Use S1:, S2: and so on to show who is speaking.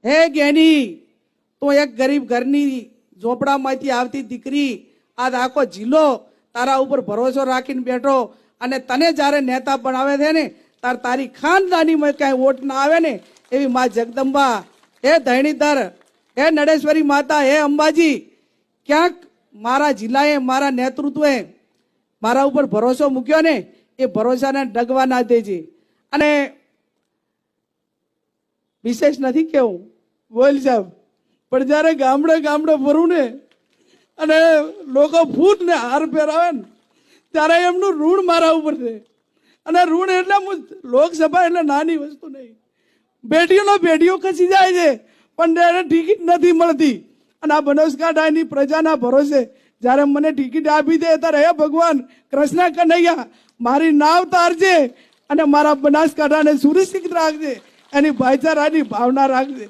S1: હે જ્ઞાની, તો એક ગરીબ ઘરની ઝોપડામાંથી આવતી દીકરી આજ આખો જિલ્લો તારા ઉપર ભરોસો રાખીને બેઠો, અને તને જ્યારે નેતા બનાવે છે ને તાર તારી ખાનદાનીમાં કાંઈ વોટ ના આવે ને એવી મા જગદંબા, હે ધરણીધર, હે નડેશ્વરી માતા, હે અંબાજી, ક્યાંક મારા જિલ્લાએ મારા નેતૃત્વે મારા ઉપર ભરોસો મૂક્યો ને એ ભરોસાને ડગવા ના દેજે. અને વિશેષ નથી કેવું બોલ સાહેબ, પણ જ્યારે ગામડે ગામડે ફરું ને અને લોકો ફૂટ ને હાર પહેરાવે ને ત્યારે એમનું ઋણ મારા ઉપર છે. અને ઋણ એટલે લોકસભા એટલે નાની વસ્તુ નહીં, પેઢીઓ ખસી જાય છે પણ એને ટિકિટ નથી મળતી. અને આ બનાસકાંઠાની પ્રજાના ભરોસે જ્યારે મને ટિકિટ આપી દે ત્યારે હે ભગવાન કૃષ્ણ કનૈયા મારી નાવ તારજે અને મારા બનાસકાંઠાને સુરક્ષિત રાખજે, એની ભાઈચારાની ભાવના રાખજે.